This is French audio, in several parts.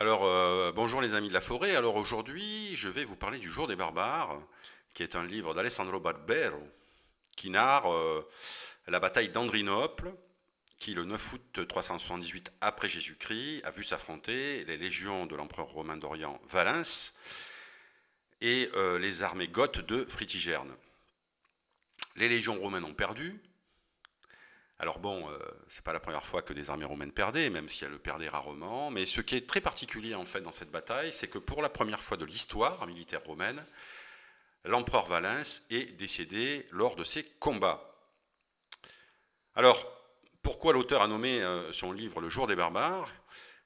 Alors, bonjour les amis de la forêt. Alors aujourd'hui, je vais vous parler du Jour des barbares, qui est un livre d'Alessandro Barbero, qui narre la bataille d'Andrinople, qui le 9 août 378 après Jésus-Christ a vu s'affronter les légions de l'empereur romain d'Orient Valens et les armées goths de Fritigerne. Les légions romaines ont perdu. Alors bon, c'est pas la première fois que des armées romaines perdaient, même si elles le perdaient rarement. Mais ce qui est très particulier en fait dans cette bataille, c'est que pour la première fois de l'histoire militaire romaine, l'empereur Valens est décédé lors de ces combats. Alors, pourquoi l'auteur a nommé son livre Le Jour des barbares?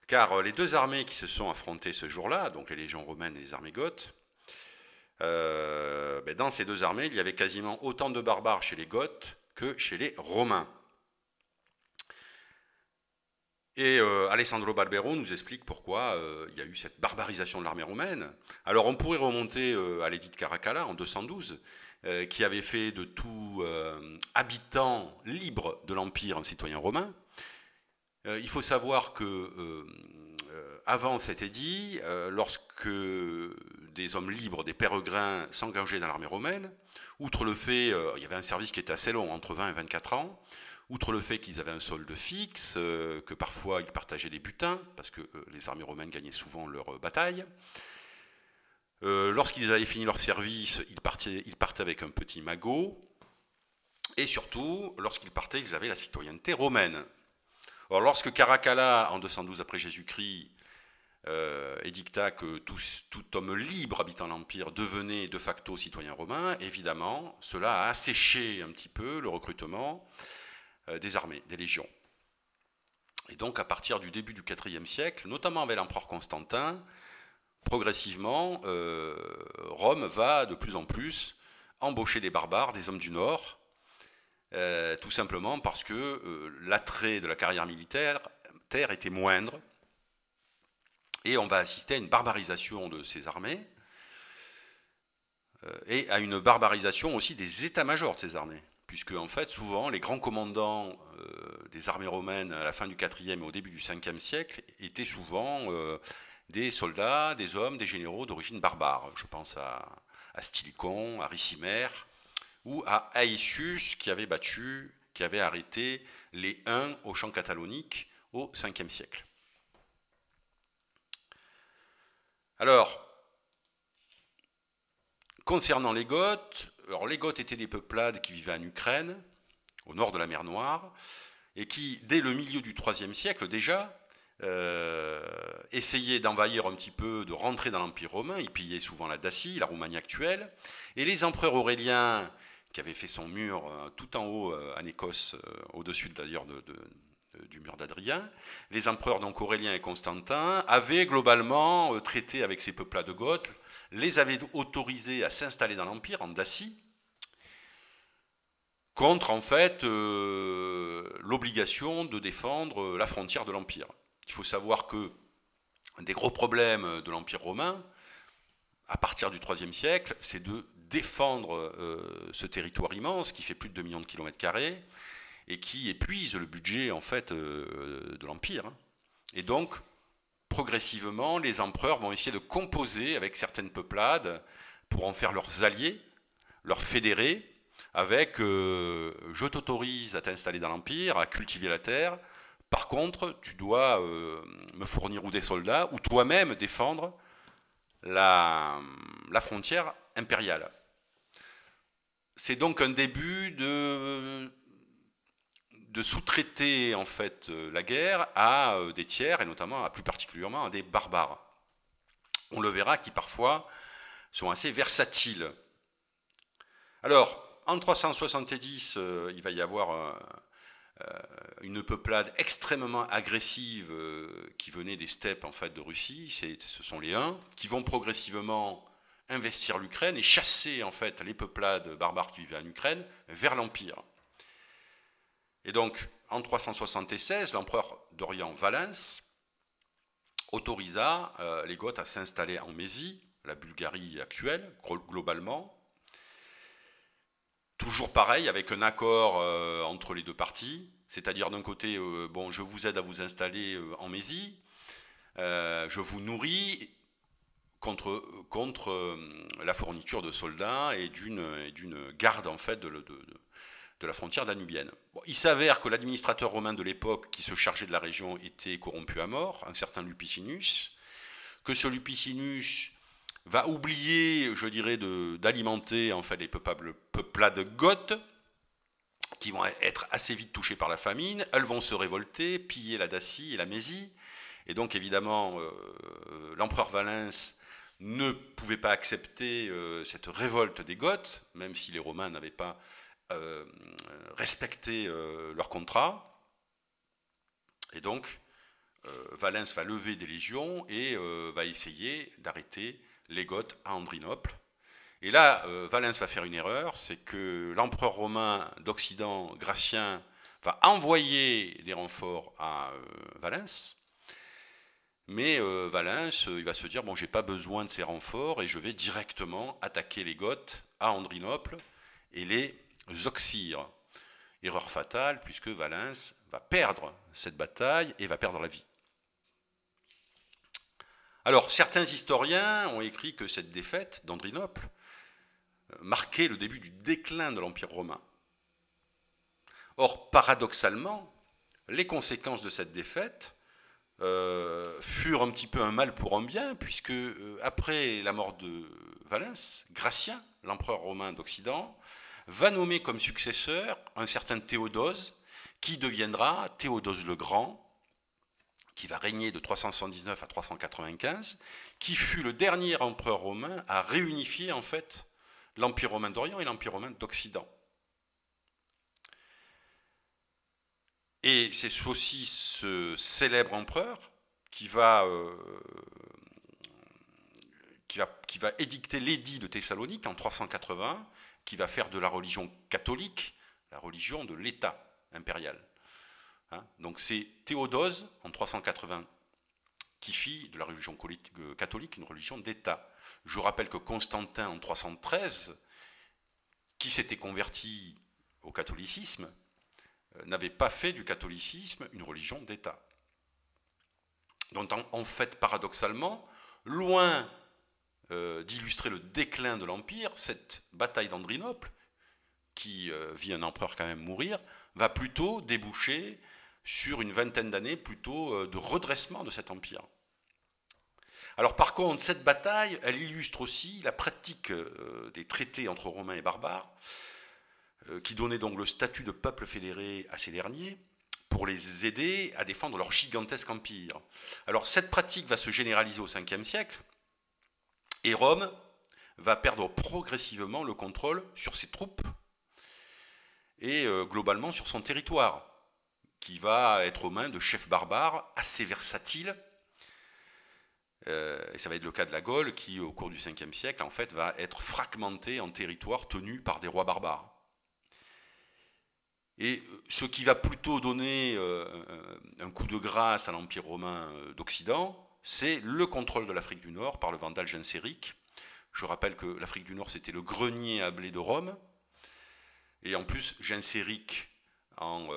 Car les deux armées qui se sont affrontées ce jour-là, donc les légions romaines et les armées goths, dans ces deux armées, il y avait quasiment autant de barbares chez les goths que chez les romains. Et Alessandro Barbero nous explique pourquoi il y a eu cette barbarisation de l'armée romaine. Alors on pourrait remonter à l'édit de Caracalla en 212, qui avait fait de tout habitant libre de l'Empire un citoyen romain. Il faut savoir que avant cet édit, lorsque des hommes libres, des pérégrins s'engageaient dans l'armée romaine, outre le fait, il y avait un service qui était assez long, entre 20 et 24 ans, outre le fait qu'ils avaient un solde fixe, que parfois ils partageaient des butins, parce que les armées romaines gagnaient souvent leurs batailles. Lorsqu'ils avaient fini leur service, ils partaient avec un petit magot. Et surtout, lorsqu'ils partaient, ils avaient la citoyenneté romaine. Or, lorsque Caracalla, en 212 après Jésus-Christ, édicta que tout homme libre habitant l'Empire devenait de facto citoyen romain, évidemment, cela a asséché un petit peu le recrutement des armées, des légions. Et donc à partir du début du IVe siècle, notamment avec l'empereur Constantin, progressivement, Rome va de plus en plus embaucher des barbares, des hommes du Nord, tout simplement parce que l'attrait de la carrière militaire était moindre, et on va assister à une barbarisation de ces armées, et à une barbarisation aussi des états-majors de ces armées. Puisque en fait souvent les grands commandants des armées romaines à la fin du IVe et au début du Ve siècle étaient souvent des soldats, des hommes, des généraux d'origine barbare. Je pense à Stilicon, à Ricimère ou à Aetius qui avait arrêté les Huns au champ catalonique au Ve siècle. Alors, concernant les Goths, alors les Goths étaient des peuplades qui vivaient en Ukraine, au nord de la mer Noire, et qui, dès le milieu du IIIe siècle déjà, essayaient d'envahir un petit peu, de rentrer dans l'Empire romain. Ils pillaient souvent la Dacie, la Roumanie actuelle, et les empereurs Aurélien, qui avait fait son mur tout en haut en Écosse, au-dessus d'ailleurs du mur d'Adrien, les empereurs donc Aurélien et Constantin avaient globalement traité avec ces peuplades goths, les avaient autorisés à s'installer dans l'Empire, en Dacie, contre en fait l'obligation de défendre la frontière de l'Empire. Il faut savoir que un des gros problèmes de l'Empire romain, à partir du IIIe siècle, c'est de défendre ce territoire immense qui fait plus de 2 millions de kilomètres carrés et qui épuise le budget en fait de l'Empire. Et donc, progressivement, les empereurs vont essayer de composer avec certaines peuplades pour en faire leurs alliés, leurs fédérés, avec je t'autorise à t'installer dans l'Empire, à cultiver la terre, par contre, tu dois me fournir ou des soldats, ou toi-même défendre la frontière impériale. C'est donc un début de sous-traiter en fait la guerre à des tiers, et notamment plus particulièrement à des barbares. On le verra, qui parfois sont assez versatiles. Alors, en 370, il va y avoir une peuplade extrêmement agressive qui venait des steppes en fait de Russie. Ce sont les Huns qui vont progressivement investir l'Ukraine et chasser en fait les peuplades barbares qui vivaient en Ukraine vers l'Empire. Et donc, en 376, l'empereur d'Orient Valens autorisa les Goths à s'installer en Mésie, la Bulgarie actuelle, globalement. Toujours pareil, avec un accord entre les deux parties, c'est-à-dire d'un côté, bon, je vous aide à vous installer en Mésie, je vous nourris contre la fourniture de soldats et d'une garde en fait de la frontière danubienne. Bon, il s'avère que l'administrateur romain de l'époque qui se chargeait de la région était corrompu à mort, un certain Lupicinus, que ce Lupicinus va oublier, je dirais, d'alimenter en fait les peuplades goths, qui vont être assez vite touchées par la famine. Elles vont se révolter, piller la Dacie et la Mésie, et donc évidemment l'empereur Valens ne pouvait pas accepter cette révolte des Goths, même si les Romains n'avaient pas respecté leur contrat. Et donc Valens va lever des légions et va essayer d'arrêter les Goths à Andrinople. Et là, Valens va faire une erreur, c'est que l'empereur romain d'Occident, Gratien, va envoyer des renforts à Valens. Mais Valens, il va se dire, bon, j'ai pas besoin de ces renforts et je vais directement attaquer les Goths à Andrinople et les oxyre. Erreur fatale, puisque Valens va perdre cette bataille et va perdre la vie. Alors, certains historiens ont écrit que cette défaite d'Andrinople marquait le début du déclin de l'Empire romain. Or, paradoxalement, les conséquences de cette défaite furent un petit peu un mal pour un bien, puisque après la mort de Valens, Gratien, l'empereur romain d'Occident, va nommer comme successeur un certain Théodose, qui deviendra Théodose le Grand, qui va régner de 379 à 395, qui fut le dernier empereur romain à réunifier en fait l'Empire romain d'Orient et l'Empire romain d'Occident. Et c'est aussi ce célèbre empereur qui va édicter l'édit de Thessalonique en 380, qui va faire de la religion catholique la religion de l'État impérial. Donc c'est Théodose en 380 qui fit de la religion catholique une religion d'État. Je rappelle que Constantin en 313, qui s'était converti au catholicisme, n'avait pas fait du catholicisme une religion d'État. Donc en fait, paradoxalement, loin d'illustrer le déclin de l'Empire, cette bataille d'Andrinople, qui vit un empereur quand même mourir, va plutôt déboucher sur une vingtaine d'années plutôt de redressement de cet empire. Alors par contre, cette bataille, elle illustre aussi la pratique des traités entre Romains et barbares, qui donnaient donc le statut de peuple fédéré à ces derniers, pour les aider à défendre leur gigantesque empire. Alors cette pratique va se généraliser au 5e siècle, et Rome va perdre progressivement le contrôle sur ses troupes, et globalement sur son territoire, qui va être aux mains de chefs barbares assez versatiles. Et ça va être le cas de la Gaule, qui au cours du 5e siècle, en fait, va être fragmentée en territoires tenus par des rois barbares. Et ce qui va plutôt donner un coup de grâce à l'Empire romain d'Occident, c'est le contrôle de l'Afrique du Nord par le Vandale Genséric. Je rappelle que l'Afrique du Nord, c'était le grenier à blé de Rome. Et en plus, Genséric, en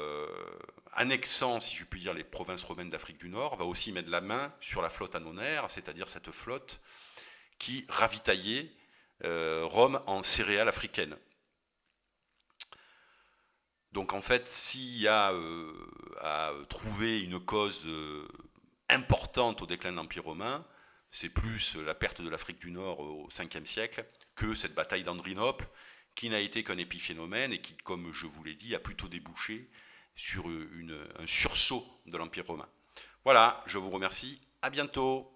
annexant, si je puis dire, les provinces romaines d'Afrique du Nord, va aussi mettre la main sur la flotte annonaire, c'est-à-dire cette flotte qui ravitaillait Rome en céréales africaines. Donc en fait, s'il y a à trouver une cause importante au déclin de l'Empire romain, c'est plus la perte de l'Afrique du Nord au 5e siècle que cette bataille d'Andrinople, qui n'a été qu'un épiphénomène et qui, comme je vous l'ai dit, a plutôt débouché sur un sursaut de l'Empire romain. Voilà, je vous remercie, à bientôt.